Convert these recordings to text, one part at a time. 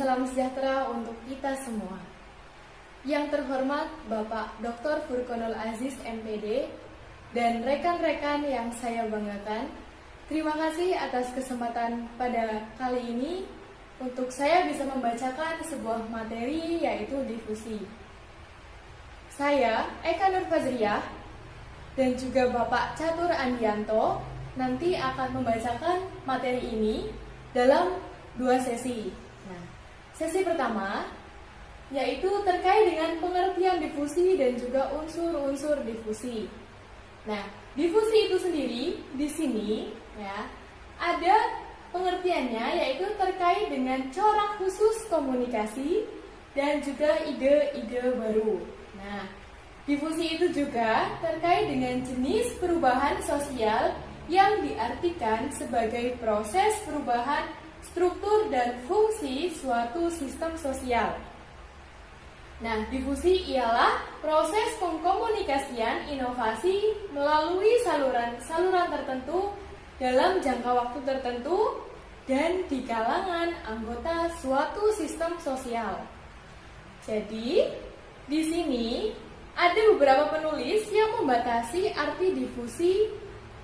salam sejahtera untuk kita semua. Yang terhormat Bapak Dr. Furqonul Aziz MPD dan rekan-rekan yang saya banggakan, terima kasih atas kesempatan pada kali ini untuk saya bisa membacakan sebuah materi yaitu difusi. Saya, Eka Nur Fazriyah, dan juga Bapak Catur Andianto nanti akan membacakan materi ini dalam 2 sesi. Nah, sesi pertama yaitu terkait dengan pengertian difusi dan juga unsur-unsur difusi. Nah, difusi itu sendiri di sini ya ada pengertiannya yaitu terkait dengan corak khusus komunikasi dan juga ide-ide baru. Nah, difusi itu juga terkait dengan jenis perubahan sosial yang diartikan sebagai proses perubahan struktur dan fungsi suatu sistem sosial. Nah, difusi ialah proses pengkomunikasian inovasi melalui saluran tertentu dalam jangka waktu tertentu dan di kalangan anggota suatu sistem sosial. Jadi, di sini ada beberapa penulis yang membatasi arti difusi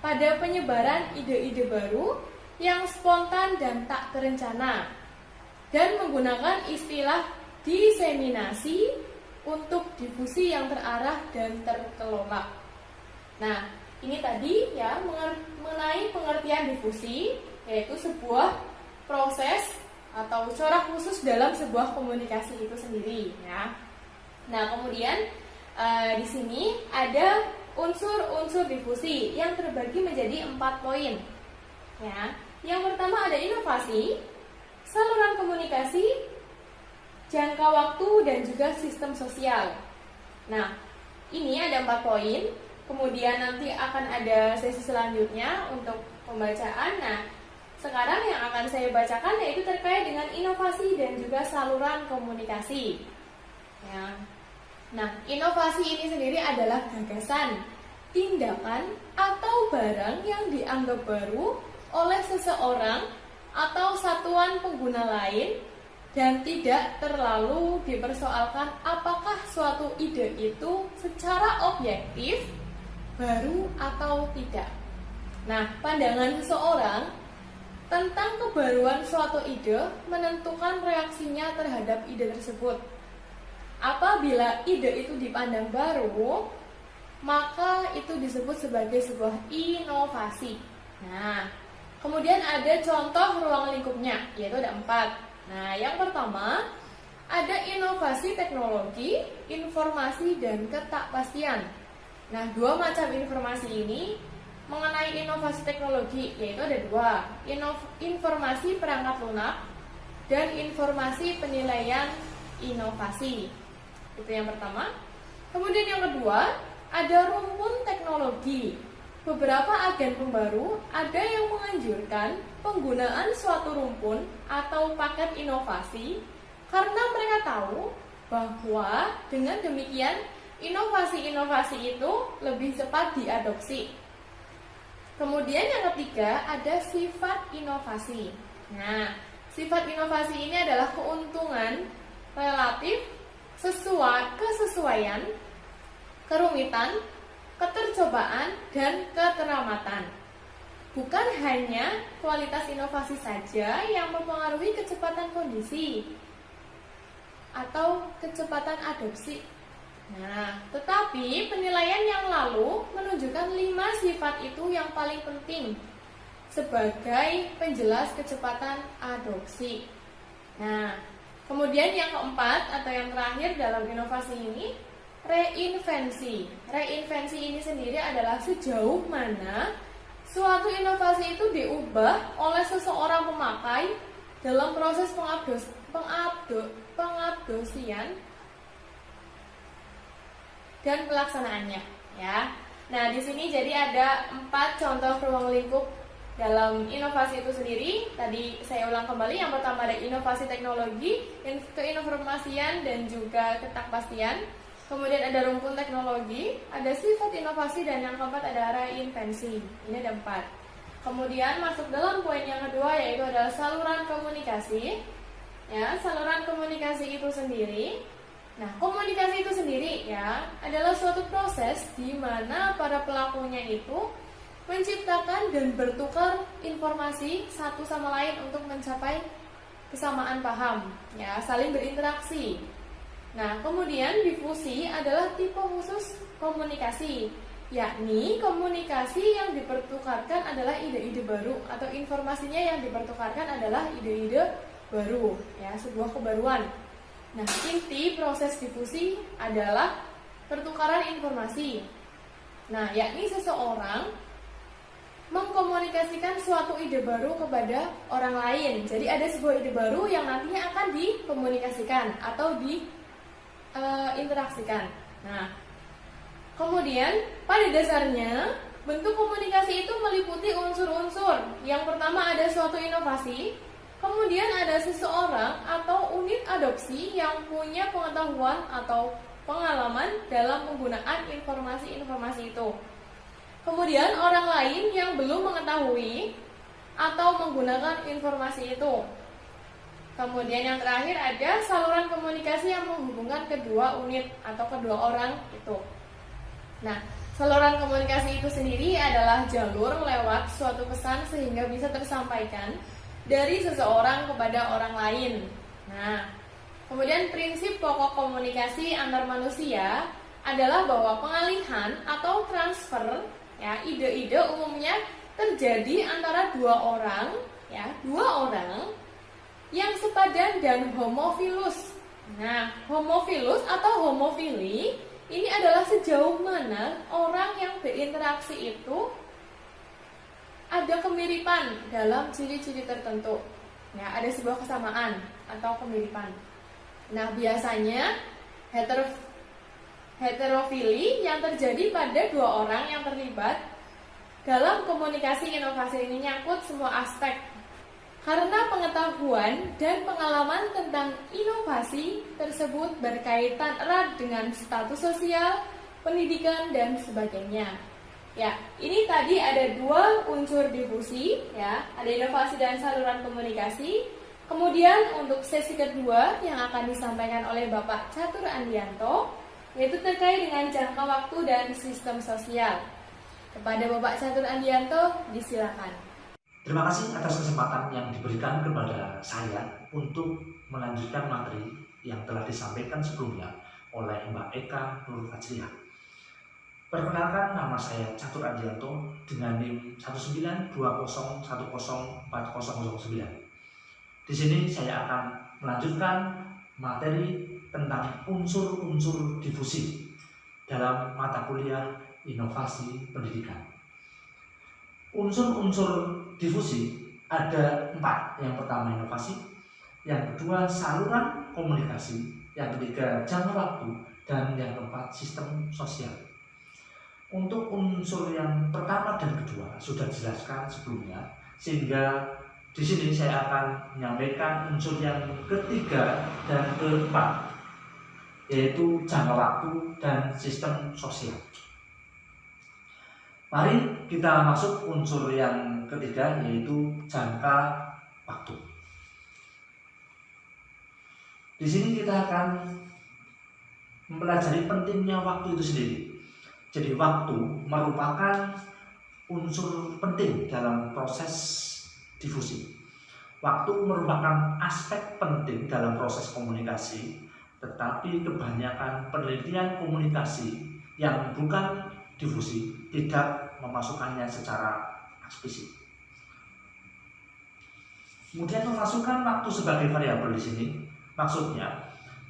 pada penyebaran ide-ide baru yang spontan dan tak terencana, dan menggunakan istilah diseminasi untuk difusi yang terarah dan terkelola. Nah, ini tadi ya mengenai pengertian difusi, yaitu sebuah proses atau corak khusus dalam sebuah komunikasi itu sendiri ya. Nah, kemudian di sini ada unsur-unsur difusi yang terbagi menjadi 4 poin ya. Yang pertama ada inovasi, saluran komunikasi, jangka waktu, dan juga sistem sosial. Nah, ini ada 4 poin. Kemudian nanti akan ada sesi selanjutnya untuk pembacaan. Nah, sekarang yang akan saya bacakan yaitu terkait dengan inovasi dan juga saluran komunikasi. Ya. Nah, inovasi ini sendiri adalah gagasan, tindakan, atau barang yang dianggap baru oleh seseorang atau satuan pengguna lain dan tidak terlalu dipersoalkan apakah suatu ide itu secara objektif baru atau tidak. Nah, pandangan seseorang tentang kebaruan suatu ide menentukan reaksinya terhadap ide tersebut. Apabila ide itu dipandang baru, maka itu disebut sebagai sebuah inovasi. Nah, kemudian ada contoh ruang lingkupnya, yaitu ada 4. Nah, yang pertama ada inovasi teknologi, informasi, dan ketakpastian. Nah, 2 macam informasi ini mengenai inovasi teknologi, yaitu ada 2, informasi perangkat lunak dan informasi penilaian inovasi. Itu yang pertama. Kemudian yang kedua ada rumpun teknologi. Beberapa agen pembaru ada yang menganjurkan penggunaan suatu rumpun atau paket inovasi karena mereka tahu bahwa dengan demikian inovasi-inovasi itu lebih cepat diadopsi. Kemudian yang ketiga ada sifat inovasi. Nah, sifat inovasi ini adalah keuntungan relatif, kesesuaian, kerumitan, ketercobaan, dan keteramatan. Bukan hanya kualitas inovasi saja yang mempengaruhi kecepatan kondisi atau kecepatan adopsi. Nah, tetapi penilaian yang lalu menunjukkan 5 sifat itu yang paling penting sebagai penjelas kecepatan adopsi. Nah, kemudian yang keempat atau yang terakhir dalam inovasi ini, reinvensi. Reinvensi ini sendiri adalah sejauh mana suatu inovasi itu diubah oleh seseorang pemakai dalam proses pengabdosian dan pelaksanaannya ya. Nah, di sini jadi ada 4 contoh ruang lingkup dalam inovasi itu sendiri. Tadi saya ulang kembali, yang pertama ada inovasi teknologi, keinformasian, dan juga ketakpastian. Kemudian ada rumpun teknologi, ada sifat inovasi, dan yang keempat ada reinvensi. Ini ada 4. Kemudian masuk dalam poin yang kedua, yaitu adalah saluran komunikasi. ya, saluran komunikasi itu sendiri. Nah, komunikasi itu sendiri ya adalah suatu proses di mana para pelakunya itu menciptakan dan bertukar informasi satu sama lain untuk mencapai kesamaan paham, ya, saling berinteraksi. Nah, kemudian difusi adalah tipe khusus komunikasi, yakni komunikasi yang dipertukarkan adalah ide-ide baru atau informasinya yang dipertukarkan adalah ide-ide baru, ya, sebuah kebaruan. Nah, inti proses difusi adalah pertukaran informasi. Nah, yakni seseorang mengkomunikasikan suatu ide baru kepada orang lain. Jadi ada sebuah ide baru yang nantinya akan dikomunikasikan atau diinteraksikan. Nah, kemudian pada dasarnya bentuk komunikasi itu meliputi unsur-unsur. Yang pertama ada suatu inovasi, kemudian ada seseorang atau unit adopsi yang punya pengetahuan atau pengalaman dalam penggunaan informasi-informasi itu. Kemudian orang lain yang belum mengetahui atau menggunakan informasi itu. Kemudian yang terakhir ada saluran komunikasi yang menghubungkan kedua unit atau kedua orang itu. Nah, saluran komunikasi itu sendiri adalah jalur lewat suatu pesan sehingga bisa tersampaikan dari seseorang kepada orang lain. Nah, kemudian prinsip pokok komunikasi antar manusia adalah bahwa pengalihan atau transfer, ya, ide-ide umumnya terjadi antara dua orang yang sepadan dan homofilus. Nah, homofilus atau homofili ini adalah sejauh mana orang yang berinteraksi itu ada kemiripan dalam ciri-ciri tertentu. Ya, ada sebuah kesamaan atau kemiripan. Nah, biasanya heterofili yang terjadi pada dua orang yang terlibat dalam komunikasi inovasi ini nyangkut semua aspek. Karena pengetahuan dan pengalaman tentang inovasi tersebut berkaitan erat dengan status sosial, pendidikan, dan sebagainya. Ya, ini tadi ada dua unsur difusi, ya, ada inovasi dan saluran komunikasi. Kemudian untuk sesi kedua yang akan disampaikan oleh Bapak Catur Andianto, yaitu terkait dengan jangka waktu dan sistem sosial. Kepada Bapak Catur Andianto, disilakan. Terima kasih atas kesempatan yang diberikan kepada saya untuk melanjutkan materi yang telah disampaikan sebelumnya oleh Mbak Eka Nur Fajriah. Perkenalkan, nama saya Catur Andianto dengan NIM 192010409. Di sini saya akan melanjutkan materi tentang unsur-unsur difusi dalam mata kuliah Inovasi Pendidikan. Unsur-unsur difusi ada 4. Yang pertama inovasi, yang kedua saluran komunikasi, yang ketiga jangka waktu, dan yang keempat sistem sosial. Untuk unsur yang pertama dan kedua sudah dijelaskan sebelumnya, sehingga di sini saya akan menyampaikan unsur yang ketiga dan keempat, yaitu jangka waktu dan sistem sosial. Mari kita masuk unsur yang ketiga, yaitu jangka waktu. Di sini kita akan mempelajari pentingnya waktu itu sendiri. Jadi waktu merupakan unsur penting dalam proses difusi. Waktu merupakan aspek penting dalam proses komunikasi, tetapi kebanyakan penelitian komunikasi yang bukan difusi tidak memasukkannya secara eksplisit. Kemudian memasukkan waktu sebagai variabel di sini, maksudnya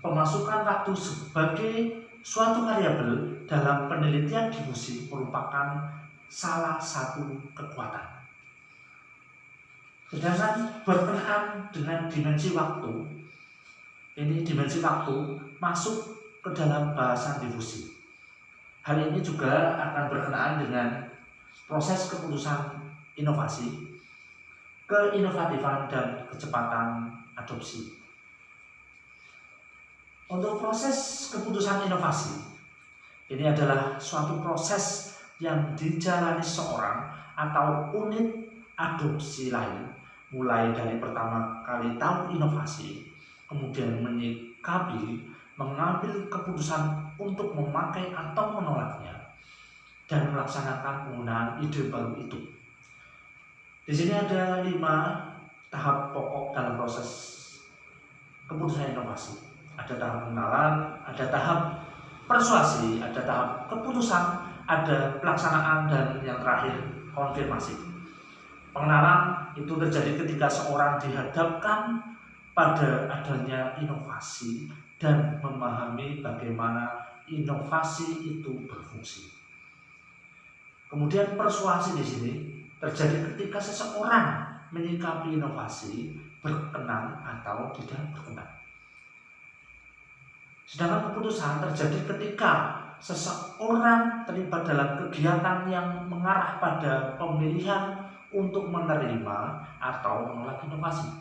pemasukan waktu sebagai suatu variabel dalam penelitian difusi merupakan salah satu kekuatan. Sedangkan berkenaan dengan dimensi waktu, ini dimensi waktu masuk ke dalam bahasan difusi. Hal ini juga akan berkenaan dengan proses keputusan inovasi, keinovatifan, dan kecepatan adopsi. Untuk proses keputusan inovasi, ini adalah suatu proses yang dijalani seorang atau unit adopsi lain, mulai dari pertama kali tahu inovasi kemudian menyikapi, mengambil keputusan untuk memakai atau menolaknya, dan melaksanakan penggunaan ide baru itu. Di sini ada 5 tahap pokok dalam proses keputusan inovasi. Ada tahap pengenalan, ada tahap persuasi, ada tahap keputusan, ada pelaksanaan, dan yang terakhir konfirmasi. Pengenalan itu terjadi ketika seorang dihadapkan pada adanya inovasi dan memahami bagaimana inovasi itu berfungsi. Kemudian persuasi di sini terjadi ketika seseorang menyikapi inovasi, berkenan atau tidak berkenan. Sedangkan keputusan terjadi ketika seseorang terlibat dalam kegiatan yang mengarah pada pemilihan untuk menerima atau menolak inovasi.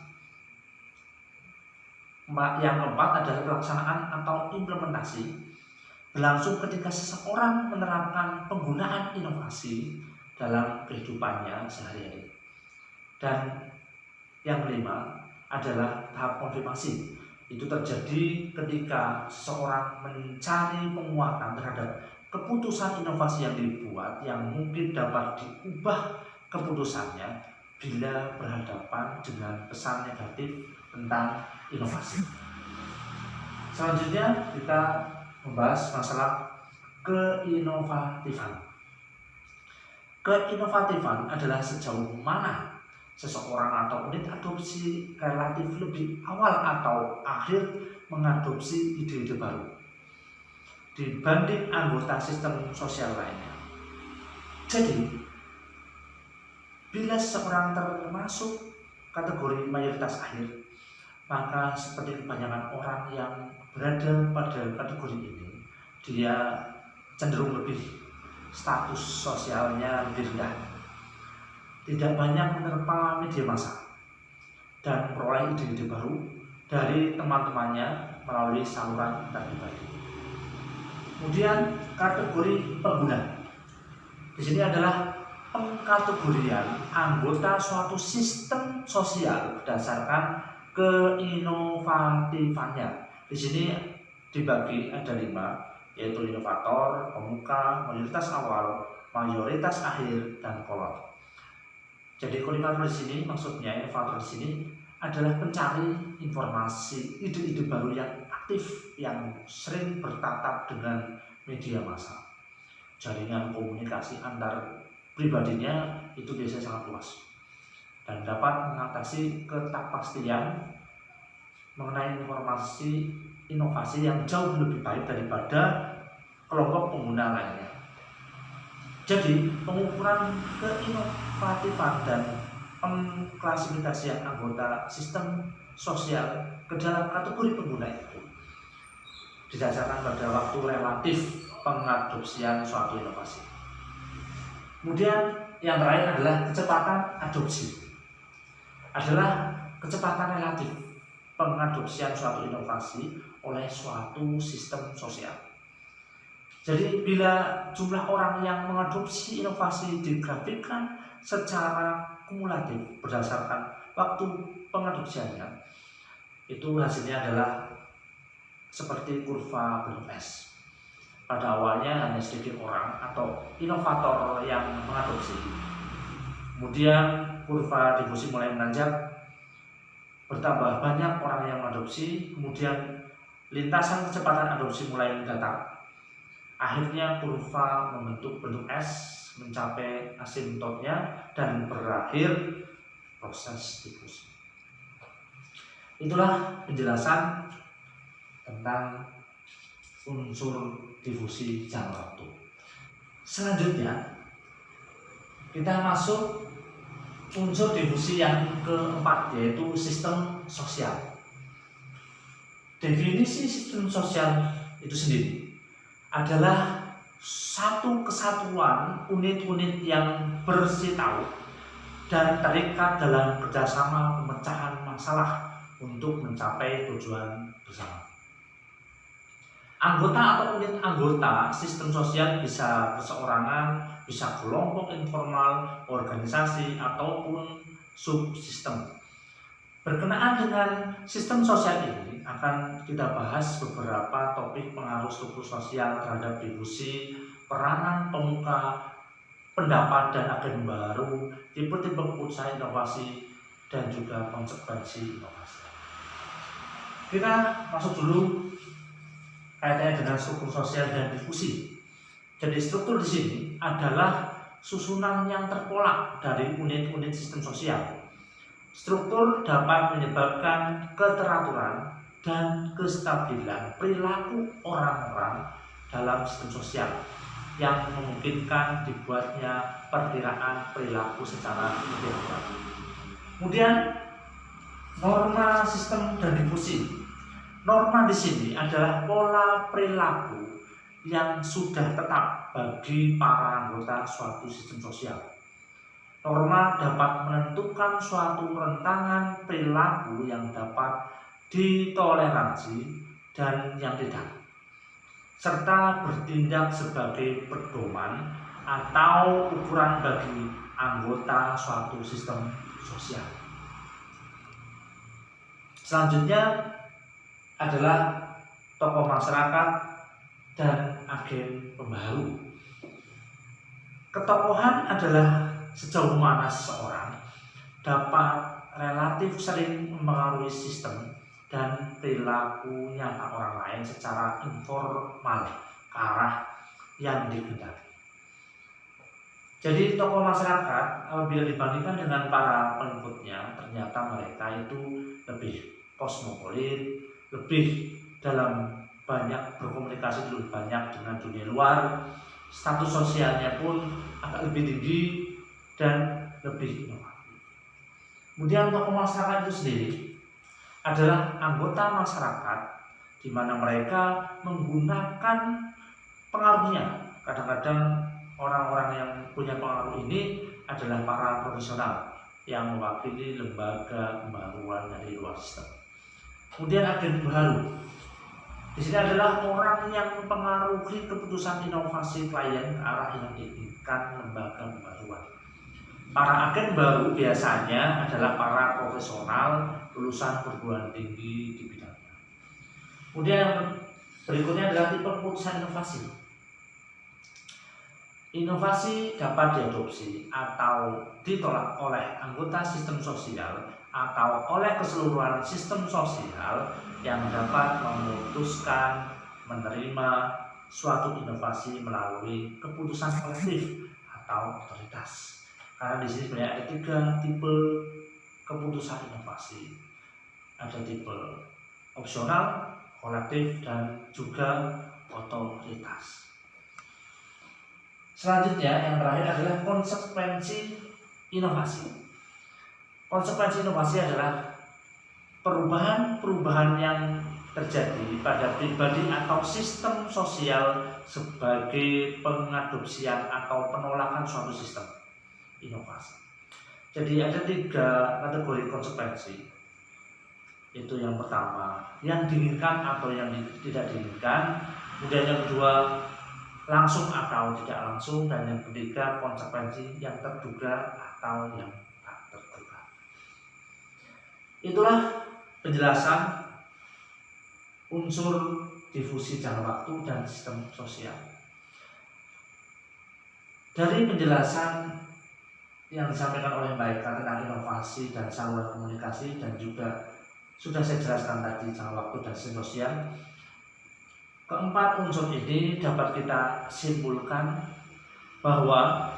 Yang keempat adalah pelaksanaan atau implementasi, berlangsung ketika seseorang menerapkan penggunaan inovasi dalam kehidupannya sehari-hari. Dan yang kelima adalah tahap konfirmasi. Itu terjadi ketika seseorang mencari penguatan terhadap keputusan inovasi yang dibuat, yang mungkin dapat diubah keputusannya bila berhadapan dengan pesan negatif tentang inovasi. Selanjutnya kita membahas masalah keinovatifan. Keinovatifan adalah sejauh mana seseorang atau unit adopsi relatif lebih awal atau akhir mengadopsi ide-ide baru dibanding anggota sistem sosial lainnya. Jadi, bila seseorang termasuk kategori mayoritas akhir, maka seperti kebanyakan orang yang berada pada kategori ini, dia cenderung lebih status sosialnya lebih rendah, tidak banyak menerpa media massa, dan memperoleh ide-ide baru dari teman-temannya melalui saluran pribadi. Kemudian kategori pengguna. Di sini adalah pengkategorian anggota suatu sistem sosial berdasarkan keinovatifannya. Di sini dibagi ada 5, yaitu inovator, pemuka, mayoritas awal, mayoritas akhir, dan kolot. Jadi inovator di sini maksudnya inovator di sini adalah pencari informasi, ide-ide baru yang aktif, yang sering bertatap dengan media massa. Jaringan komunikasi antar pribadinya itu biasanya sangat luas dan dapat mengatasi ketakpastian mengenai informasi inovasi yang jauh lebih baik daripada kelompok pengguna lainnya. Jadi pengukuran keinovatifan dan pengklasifikasian anggota sistem sosial ke dalam kategori pengguna itu didasarkan pada waktu relatif pengadopsian suatu inovasi. Kemudian yang terakhir adalah kecepatan adopsi. Adalah kecepatan relatif pengadopsian suatu inovasi oleh suatu sistem sosial. Jadi bila jumlah orang yang mengadopsi inovasi digrafikkan secara kumulatif berdasarkan waktu pengadopsiannya, itu hasilnya adalah seperti kurva gunung es. Pada awalnya hanya sedikit orang atau inovator yang mengadopsi. Kemudian kurva difusi mulai menanjak, bertambah banyak orang yang mengadopsi, kemudian lintasan kecepatan adopsi mulai mendatar. Akhirnya kurva membentuk bentuk es, mencapai asimptotnya dan berakhir proses difusi. Itulah penjelasan tentang unsur difusi jangka waktu. Selanjutnya kita masuk unsur difusi yang keempat, yaitu sistem sosial. Definisi sistem sosial itu sendiri adalah satu kesatuan unit-unit yang bersitau dan terikat dalam kerjasama pemecahan masalah untuk mencapai tujuan bersama. Anggota atau unit anggota sistem sosial bisa perseorangan, bisa kelompok informal, organisasi, ataupun subsistem. Berkenaan dengan sistem sosial ini, akan kita bahas beberapa topik pengaruh struktur sosial terhadap difusi, peranan pemuka, pendapat dan agen baru, tipe-tipe keputusan inovasi, dan juga konsekuensi inovasi. Kita masuk dulu kaitannya dengan struktur sosial dan difusi. Jadi struktur di sini adalah susunan yang terpolak dari unit-unit sistem sosial. Struktur dapat menyebabkan keteraturan dan kestabilan perilaku orang-orang dalam sistem sosial yang memungkinkan dibuatnya perkiraan perilaku secara integral. Kemudian norma sistem dan difusi. Norma di sini adalah pola perilaku yang sudah tetap bagi para anggota suatu sistem sosial. Norma dapat menentukan suatu rentangan perilaku yang dapat ditoleransi dan yang tidak, serta bertindak sebagai pedoman atau ukuran bagi anggota suatu sistem sosial. Selanjutnya adalah tokoh masyarakat dan agen pembaharu. Ketokohan adalah sejauh mana seseorang dapat relatif sering mempengaruhi sistem dan perilaku nyata orang lain secara informal ke arah yang dikehendaki. Jadi tokoh masyarakat bila dibandingkan dengan para pengikutnya, ternyata mereka itu lebih kosmopolit, lebih dalam banyak berkomunikasi, lebih banyak dengan dunia luar, status sosialnya pun agak lebih tinggi dan lebih inovatif. Kemudian tokoh masyarakat itu sendiri adalah anggota masyarakat di mana mereka menggunakan pengaruhnya. Kadang-kadang orang-orang yang punya pengaruh ini adalah para profesional yang mewakili lembaga pembaharuan dari luar sistem. Kemudian agen baru. Di sini adalah orang yang mempengaruhi keputusan inovasi klien ke arah yang diinginkan lembaga pembaharuan. Para agen baru biasanya adalah para profesional lulusan perguruan tinggi di bidangnya. Kemudian berikutnya adalah tipe keputusan inovasi. Inovasi dapat diadopsi atau ditolak oleh anggota sistem sosial atau oleh keseluruhan sistem sosial yang dapat memutuskan menerima suatu inovasi melalui keputusan kolektif atau otoritas. Karena di sini sebenarnya ada 3 tipe keputusan inovasi. Ada tipe opsional, kolektif, dan juga otoritas. Selanjutnya yang terakhir adalah konsekuensi inovasi. Konsekuensi inovasi adalah perubahan-perubahan yang terjadi pada pribadi atau sistem sosial sebagai pengadopsian atau penolakan suatu sistem inovasi. Jadi ada 3 kategori konsekuensi. Itu yang pertama, yang diinginkan atau yang tidak diinginkan. Kemudian yang kedua, langsung atau tidak langsung. Dan yang ketiga, konsekuensi yang terduga atau yang tak terduga. Itulah penjelasan unsur difusi jangka waktu dan sistem sosial. Dari penjelasan yang disampaikan oleh Mbak Eka tentang inovasi dan saluran komunikasi, dan juga sudah saya jelaskan tadi jangka waktu dan sistem sosial, keempat unsur ini dapat kita simpulkan bahwa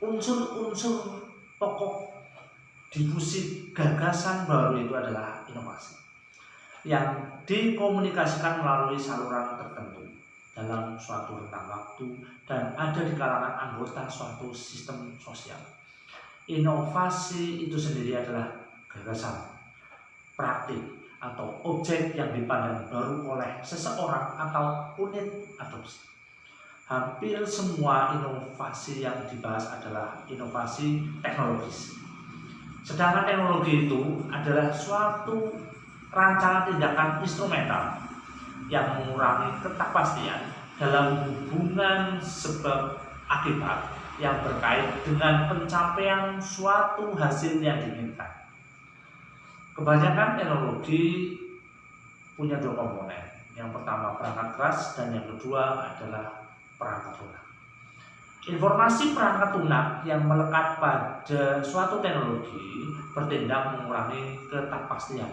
unsur-unsur pokok difusi gagasan baru itu adalah inovasi yang dikomunikasikan melalui saluran tertentu dalam suatu rentang waktu dan ada di kalangan anggota suatu sistem sosial. Inovasi itu sendiri adalah gagasan, praktik, atau objek yang dipandang baru oleh seseorang atau unit adopsi. Hampir semua inovasi yang dibahas adalah inovasi teknologis. Sedangkan teknologi itu adalah suatu rancangan tindakan instrumental yang mengurangi ketidakpastian dalam hubungan sebab akibat yang berkait dengan pencapaian suatu hasil yang diinginkan. Kebanyakan teknologi punya dua komponen. Yang pertama perangkat keras dan yang kedua adalah perangkat lunak. Informasi perangkat lunak yang melekat pada suatu teknologi bertindak mengurangi ketakpastian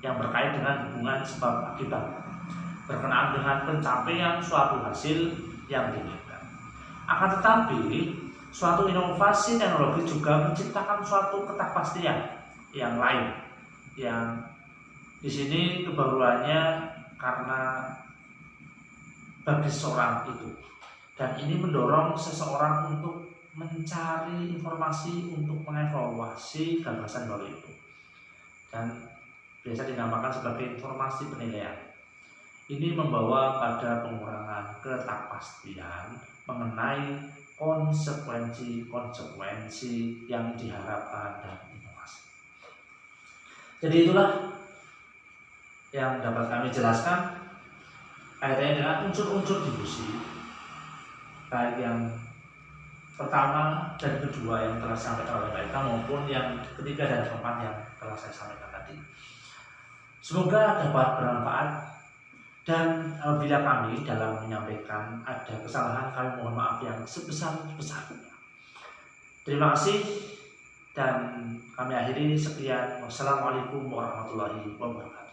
yang berkait dengan hubungan sebab akibat berkenaan dengan pencapaian suatu hasil yang diinginkan. Akan tetapi, suatu inovasi teknologi juga menciptakan suatu ketakpastian yang lain, yang di sini kebaruannya karena bagi seorang itu, dan ini mendorong seseorang untuk mencari informasi untuk mengevaluasi gagasan baru itu, dan biasa dinamakan sebagai informasi penilaian. Ini membawa pada pengurangan ketakpastian mengenai konsekuensi-konsekuensi yang diharapkan dari inovasi. Jadi itulah yang dapat kami jelaskan kaitannya dengan unsur-unsur diskusi, baik yang pertama dan kedua yang telah disampaikan oleh mereka maupun yang ketiga dan keempat yang telah saya sampaikan tadi. Semoga dapat bermanfaat, dan apabila kami dalam menyampaikan ada kesalahan, kami mohon maaf yang sebesar-besarnya. Terima kasih dan kami akhiri sekian. Wassalamualaikum warahmatullahi wabarakatuh.